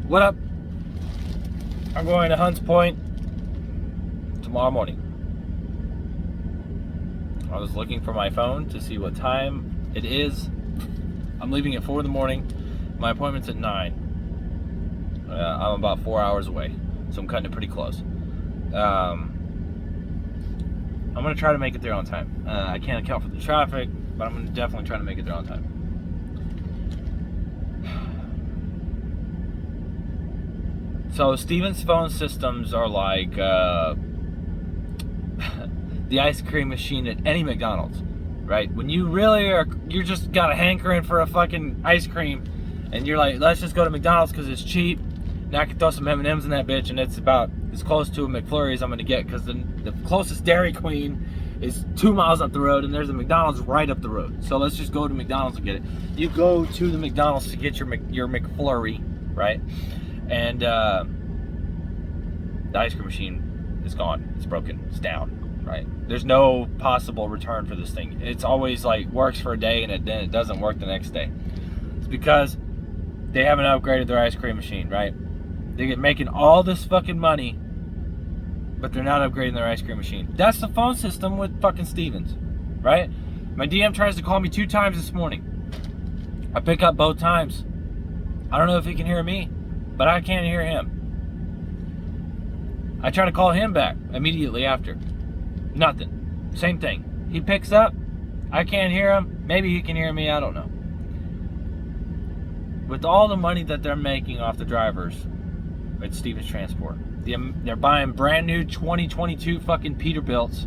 What up? I'm going to Hunts Point tomorrow morning. I was looking for my phone to see what time it is. I'm leaving at 4 in the morning. My appointment's at 9. I'm about 4 hours away, so I'm cutting it pretty close. I'm going to try to make it there on time. I can't account for the traffic, but I'm going to definitely try to make it there on time. So Steven's phone systems are like the ice cream machine at any McDonald's, right? When you really are, you just got a hankering for a fucking ice cream, and you're like, let's just go to McDonald's because it's cheap. Now I can throw some M&Ms in that bitch, and it's about as close to a McFlurry as I'm gonna get, because the closest Dairy Queen is 2 miles up the road, and there's a McDonald's right up the road. So let's just go to McDonald's and get it. You go to the McDonald's to get your McFlurry, right? And the ice cream machine is gone. It's broken. It's down, right? There's no possible return for this thing. It's always like works for a day and then it doesn't work the next day. It's because they haven't upgraded their ice cream machine, right? They get making all this fucking money, but they're not upgrading their ice cream machine. That's the phone system with fucking Stevens, right? My DM tries to call me 2 times this morning. I pick up both times. I don't know if he can hear me, but I can't hear him. I try to call him back immediately after. Nothing. Same thing. He picks up. I can't hear him. Maybe he can hear me. I don't know. With all the money that they're making off the drivers at Stevens Transport, they're buying brand new 2022 fucking Peterbilts,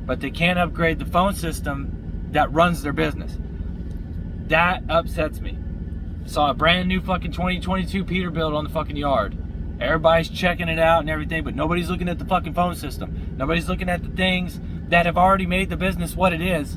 but they can't upgrade the phone system that runs their business. That upsets me. Saw a brand new fucking 2022 Peterbilt on the fucking yard. Everybody's checking it out and everything, but nobody's looking at the fucking phone system. Nobody's looking at the things that have already made the business what it is,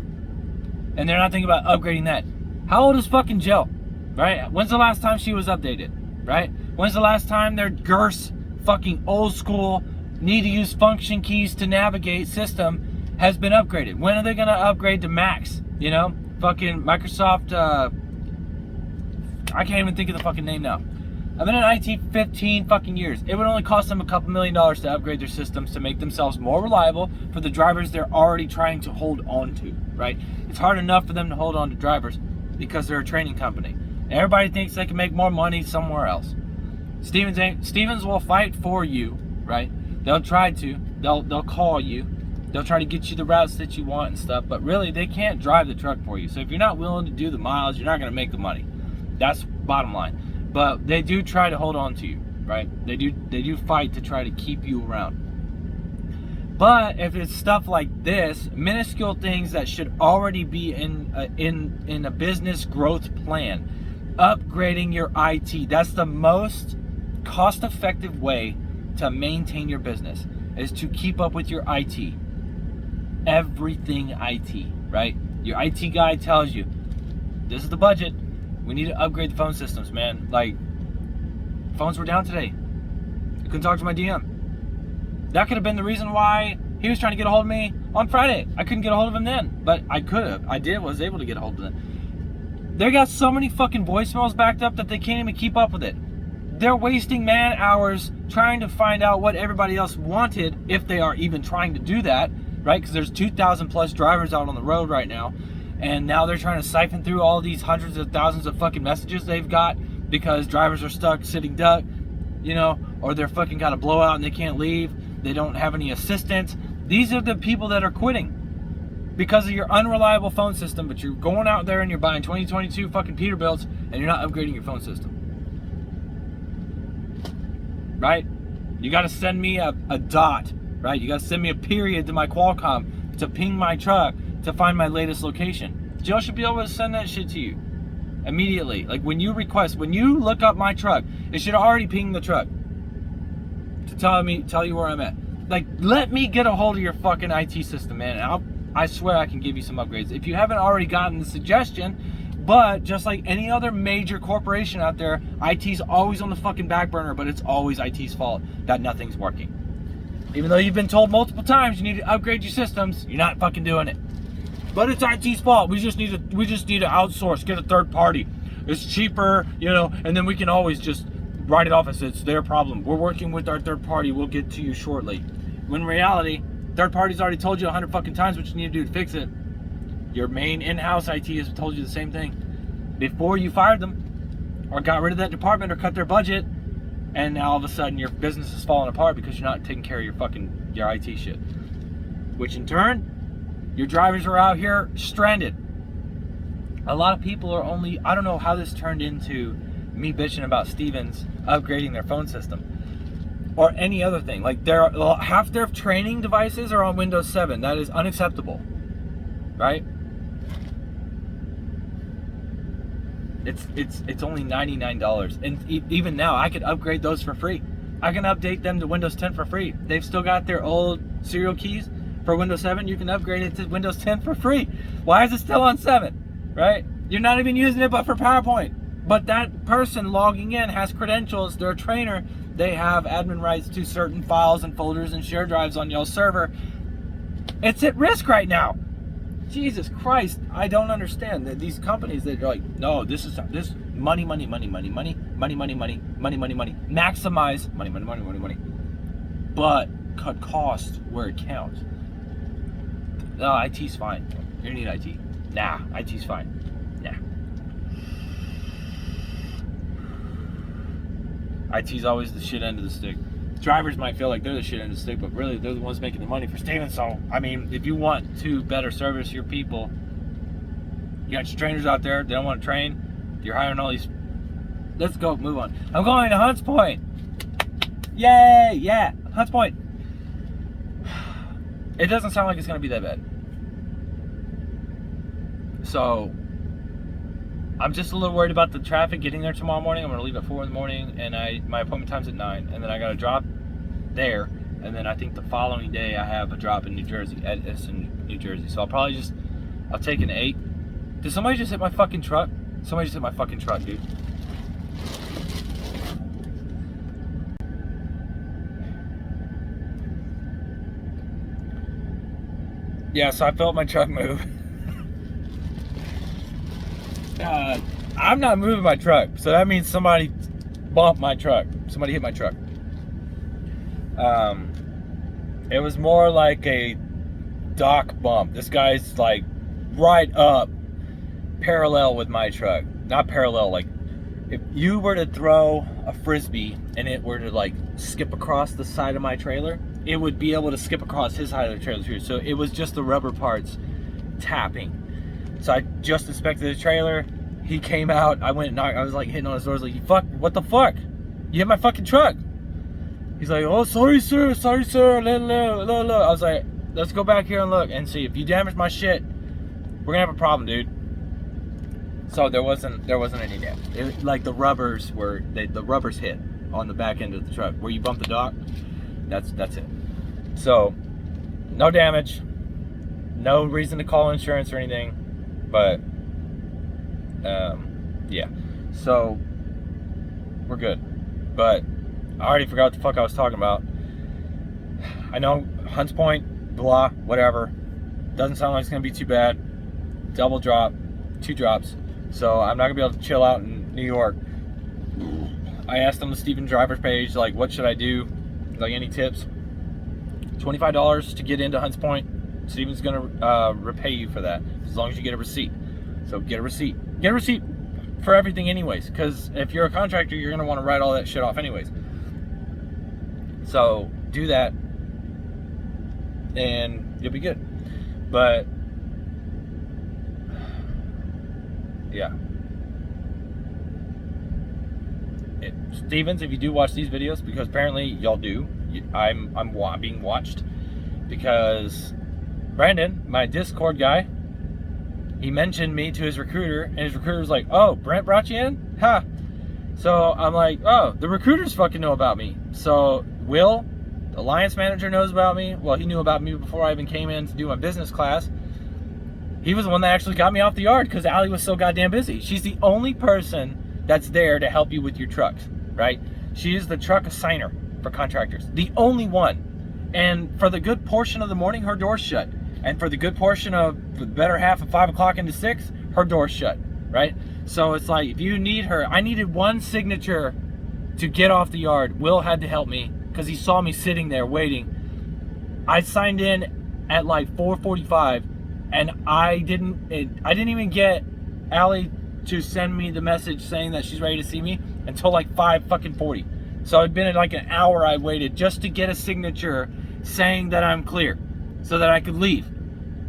and they're not thinking about upgrading that. How old is fucking Jill, right? When's the last time she was updated, right? When's the last time their Gerse fucking old school need to use function keys to navigate system has been upgraded? When are they gonna upgrade to Max? You know, fucking Microsoft, I can't even think of the fucking name now. I've been in IT 15 fucking years. It would only cost them a couple $1 million to upgrade their systems to make themselves more reliable for the drivers they're already trying to hold on to, right? It's hard enough for them to hold on to drivers because they're a training company. Everybody thinks they can make more money somewhere else. Stevens will fight for you, right? They'll try to. They'll call you. They'll try to get you the routes that you want and stuff, but really they can't drive the truck for you. So if you're not willing to do the miles, you're not going to make the money. That's bottom line. But they do try to hold on to you, right? They do fight to try to keep you around. But if it's stuff like this, minuscule things that should already be in a business growth plan, upgrading your IT, that's the most cost-effective way to maintain your business, is to keep up with your IT. Everything IT, right? Your IT guy tells you, this is the budget. We need to upgrade the phone systems, man. Like, phones were down today. I couldn't talk to my DM. That could have been the reason why he was trying to get a hold of me on Friday. I couldn't get a hold of him then, but I could have. Was able to get a hold of them. They got so many fucking voicemails backed up that they can't even keep up with it. They're wasting man hours trying to find out what everybody else wanted, if they are even trying to do that, right? Because there's 2,000 plus drivers out on the road right now. And now they're trying to siphon through all these hundreds of thousands of fucking messages they've got because drivers are stuck sitting duck, you know, or they're fucking got a blowout and they can't leave. They don't have any assistance. These are the people that are quitting because of your unreliable phone system, but you're going out there and you're buying 2022 fucking Peterbilts and you're not upgrading your phone system. Right? You got to send me a dot, right? You got to send me a period to my Qualcomm to ping my truck to find my latest location. Jill should be able to send that shit to you immediately. Like when you look up my truck, it should already ping the truck to tell you where I'm at. Like, let me get a hold of your fucking IT system, man. And I swear I can give you some upgrades. If you haven't already gotten the suggestion, but just like any other major corporation out there, IT's always on the fucking back burner, but it's always IT's fault that nothing's working. Even though you've been told multiple times you need to upgrade your systems, you're not fucking doing it. But it's IT's fault. We just need to outsource, get a third party. It's cheaper, you know, and then we can always just write it off as it's their problem. We're working with our third party. We'll get to you shortly. When in reality, third party's already told you 100 fucking times what you need to do to fix it. Your main in-house IT has told you the same thing before you fired them or got rid of that department or cut their budget, and now all of a sudden your business is falling apart because you're not taking care of your IT shit. Which in turn, your drivers are out here stranded. A lot of people are only, I don't know how this turned into me bitching about Stevens upgrading their phone system or any other thing. Like half their training devices are on Windows 7. That is unacceptable, right? It's only $99, and even now I could upgrade those for free. I can update them to Windows 10 for free. They've still got their old serial keys for Windows 7. You can upgrade it to Windows 10 for free. Why is it still on 7, right? You're not even using it but for PowerPoint. But that person logging in has credentials. They're a trainer. They have admin rights to certain files and folders and share drives on y'all's server. It's at risk right now. Jesus Christ, I don't understand that these companies that are like, no, this money, maximize money, but cut costs where it counts. No, IT's fine. You don't need IT. Nah, IT's fine. Nah. IT's always the shit end of the stick. Drivers might feel like they're the shit end of the stick, but really they're the ones making the money for Steven. So, I mean, if you want to better service your people, you got your trainers out there, they don't want to train, you're hiring all these. Let's go, move on. I'm going to Hunts Point. Yay, yeah, Hunts Point. It doesn't sound like it's going to be that bad. So, I'm just a little worried about the traffic getting there tomorrow morning. I'm going to leave at 4 in the morning, and my appointment time's at 9, and then I got to drop there, and then I think the following day I have a drop in New Jersey, at Edison, New Jersey. So I'll take an 8. Did somebody just hit my fucking truck? Somebody just hit my fucking truck, dude. Yeah, so I felt my truck move. I'm not moving my truck, so that means somebody bumped my truck. Somebody hit my truck. It was more like a dock bump. This guy's like right up parallel with my truck. Not parallel, like if you were to throw a frisbee and it were to like skip across the side of my trailer, it would be able to skip across his side of the trailer too. So it was just the rubber parts tapping. So I just inspected the trailer. He came out. I went and knocked. I was like hitting on his door. I was like, what the fuck? You hit my fucking truck. He's like, oh, sorry, sir. I was like, let's go back here and look and see. If you damage my shit, we're gonna have a problem, dude. So there wasn't any damage. Like the rubbers the rubbers hit on the back end of the truck. Where you bump the dock, that's it. So, no damage. No reason to call insurance or anything. But yeah, so we're good. But I already forgot what the fuck I was talking about. I know Hunts Point, blah, whatever. Doesn't sound like it's gonna be too bad. Double drop, 2 drops. So I'm not gonna be able to chill out in New York. I asked them the Steven driver's page, like, what should I do? Like, any tips? $25 to get into Hunts Point. Steven's gonna repay you for that as long as you get a receipt. So get a receipt. Get a receipt for everything anyways, because if you're a contractor, you're gonna want to write all that shit off anyways. So do that and you'll be good. But yeah, Stevens, if you do watch these videos, because apparently y'all do, I'm being watched, because Brandon, my Discord guy, he mentioned me to his recruiter, and his recruiter was like, oh, Brent brought you in? Ha! So I'm like, oh, the recruiters fucking know about me. So Will, the alliance manager, knows about me. Well, he knew about me before I even came in to do my business class. He was the one that actually got me off the yard because Allie was so goddamn busy. She's the only person that's there to help you with your trucks, right? She is the truck assigner for contractors. The only one. And for the good portion of the morning, her door's shut. And for the good portion of the better half of 5 o'clock into 6, her door's shut, right? So it's like, if you need her, I needed one signature to get off the yard. Will had to help me because he saw me sitting there waiting. I signed in at like 4:45, and I didn't even get Allie to send me the message saying that she's ready to see me until like 5:40. So it'd been like an hour I waited just to get a signature saying that I'm clear so that I could leave.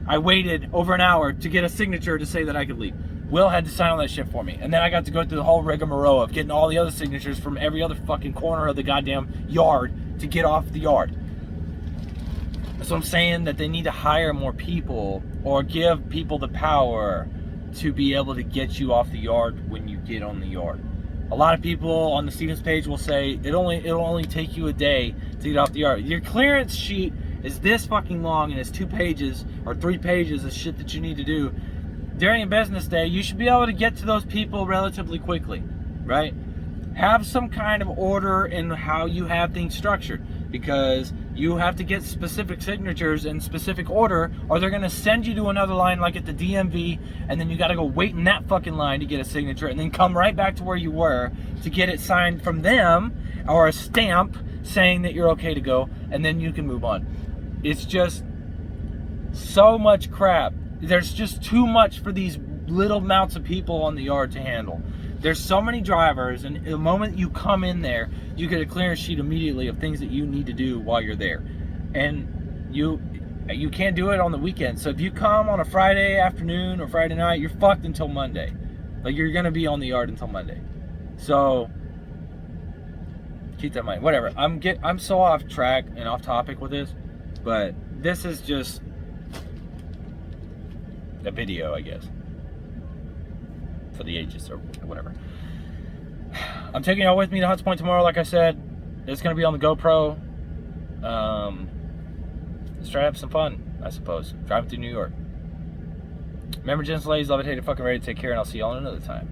I waited over an hour to get a signature to say that I could leave. Will had to sign all that shit for me. And then I got to go through the whole rigmarole of getting all the other signatures from every other fucking corner of the goddamn yard to get off the yard. So I'm saying that they need to hire more people or give people the power to be able to get you off the yard when you get on the yard. A lot of people on the Stevens page will say it'll only take you a day to get off the yard. Your clearance sheet is this fucking long and it's 2 pages or 3 pages of shit that you need to do. During a business day, you should be able to get to those people relatively quickly, right? Have some kind of order in how you have things structured, because you have to get specific signatures in specific order, or they're gonna send you to another line like at the DMV, and then you gotta go wait in that fucking line to get a signature, and then come right back to where you were to get it signed from them, or a stamp saying that you're okay to go, and then you can move on. It's just so much crap. There's just too much for these little amounts of people on the yard to handle. There's so many drivers, and the moment you come in there, you get a clearance sheet immediately of things that you need to do while you're there. And you can't do it on the weekend. So if you come on a Friday afternoon or Friday night, you're fucked until Monday. Like, you're gonna be on the yard until Monday. So keep that in mind. Whatever. I'm so off track and off topic with this, but this is just a video, I guess, for the ages or whatever. I'm taking y'all with me to huntspoint tomorrow. Like I said, it's gonna be on the GoPro. Let's try to have some fun, I suppose. Driving through New York. Remember, gents, ladies, love it, hate it, fucking ready to take care, and I'll see y'all in another time.